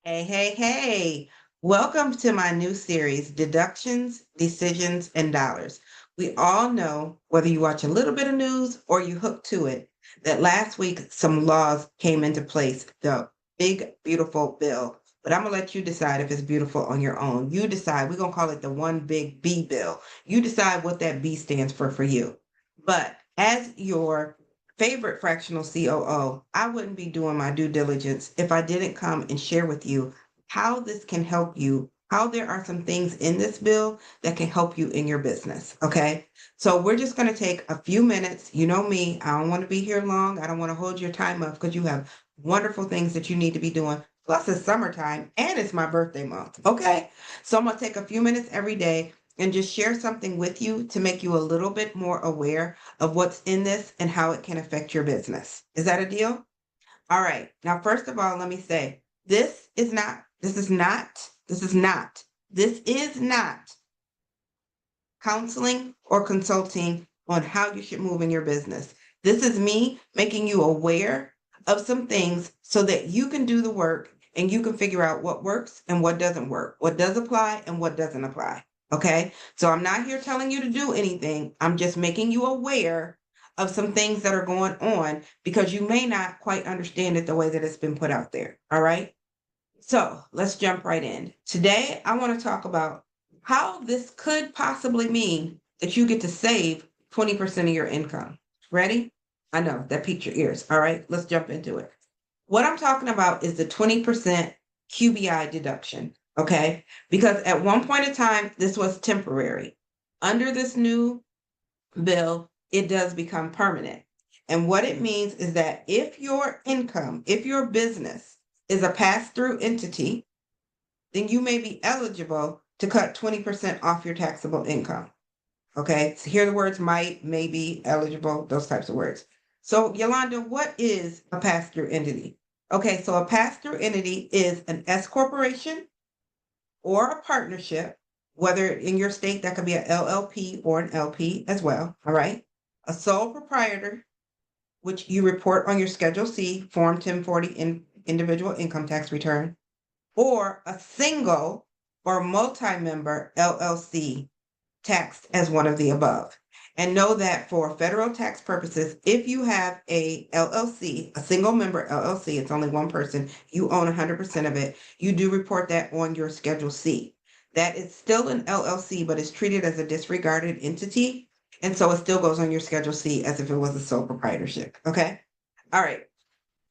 Hey, hey, hey. Welcome to my new series, Deductions, Decisions, and Dollars. We all know, whether you watch a little bit of news or you hook to it, that last week some laws came into place, the big, beautiful bill. But I'm going to let you decide if it's beautiful on your own. You decide. We're going to call it the one big B bill. You decide what that B stands for you. But as your favorite fractional COO, I wouldn't be doing my due diligence if I didn't come and share with you how this can help you, how there are some things in this bill that can help you in your business. Okay. So we're just going to take a few minutes. You know me, I don't want to be here long. I don't want to hold your time up because you have wonderful things that you need to be doing. Plus, it's summertime and it's my birthday month. Okay. So I'm going to take a few minutes every day and just share something with you to make you a little bit more aware of what's in this and how it can affect your business. Is that a deal? All right. Now, first of all, let me say this is not counseling or consulting on how you should move in your business. This is me making you aware of some things so that you can do the work and you can figure out what works and what doesn't work, what does apply and what doesn't apply. Okay. So I'm not here telling you to do anything. I'm just making you aware of some things that are going on because you may not quite understand it the way that it's been put out there. All right. So let's jump right in. Today, I want to talk about how this could possibly mean that you get to save 20% of your income. Ready? I know that piqued your ears. All right, let's jump into it. What I'm talking about is the 20% QBI deduction. Okay, because at one point in time, this was temporary. Under this new bill, it does become permanent. And what it means is that if your income, if your business is a pass through entity, then you may be eligible to cut 20% off your taxable income. Okay, so here are the words might, maybe, eligible, those types of words. So, Yolanda, what is a pass through entity? Okay, so a pass through entity is an S corporation or a partnership, whether in your state that could be an LLP or an LP as well. All right. A sole proprietor, which you report on your Schedule C, Form 1040 individual income tax return, or a single or multi-member LLC taxed as one of the above. And know that for federal tax purposes, if you have a LLC, a single member LLC, it's only one person, you own 100% of it, you do report that on your Schedule C. That is still an LLC, but it's treated as a disregarded entity. And so it still goes on your Schedule C as if it was a sole proprietorship. Okay. All right.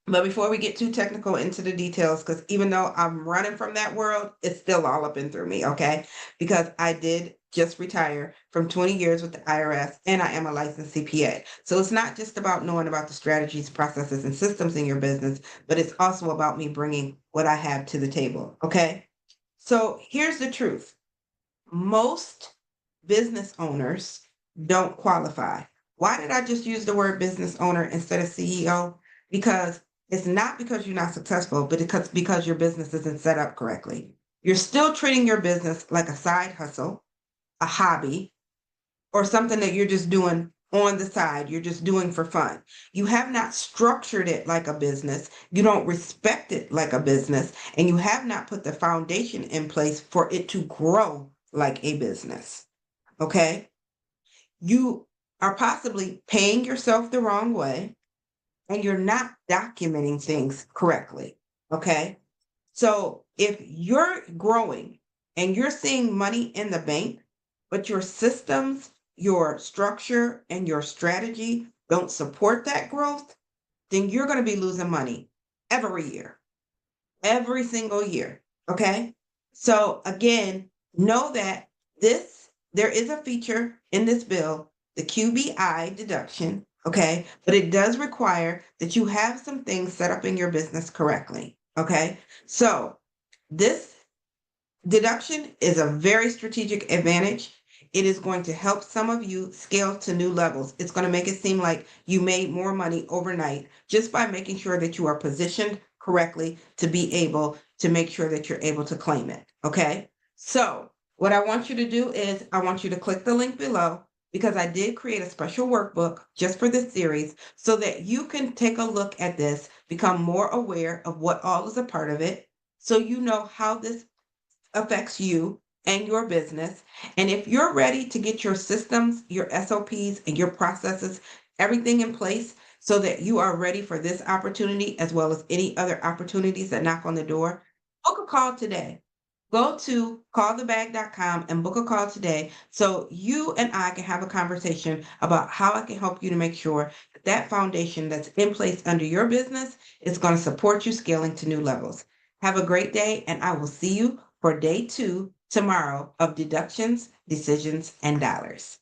But before we get too technical into the details, because even though I'm running from that world, it's still all up and through me, okay? Because I did just retire from 20 years with the IRS and I am a licensed CPA. So it's not just about knowing about the strategies, processes, and systems in your business, but it's also about me bringing what I have to the table, okay? So here's the truth. Most business owners don't qualify. Why did I just use the word business owner instead of CEO? Because it's not because you're not successful, but because your business isn't set up correctly. You're still treating your business like a side hustle, a hobby, or something that you're just doing on the side. You're just doing for fun. You have not structured it like a business. You don't respect it like a business, and you have not put the foundation in place for it to grow like a business. Okay. You are possibly paying yourself the wrong way and you're not documenting things correctly. Okay. So if you're growing and you're seeing money in the bank, but your systems, your structure, and your strategy don't support that growth, then you're going to be losing money every year, every single year. Okay. So again, know that there is a feature in this bill, the QBI deduction. Okay. But it does require that you have some things set up in your business correctly. Okay. So this deduction is a very strategic advantage. It is going to help some of you scale to new levels. It's going to make it seem like you made more money overnight just by making sure that you are positioned correctly to be able to make sure that you're able to claim it. Okay. So, what I want you to do is I want you to click the link below because I did create a special workbook just for this series so that you can take a look at this, become more aware of what all is a part of it, so you know how this affects you and your business. And if you're ready to get your systems, your SOPs, and your processes, everything in place so that you are ready for this opportunity as well as any other opportunities that knock on the door, book a call today. Go to callthebag.com and book a call today so you and I can have a conversation about how I can help you to make sure that that foundation that's in place under your business is going to support you scaling to new levels. Have a great day, and I will see you for day 2 tomorrow of Deductions, Decisions, and Dollars.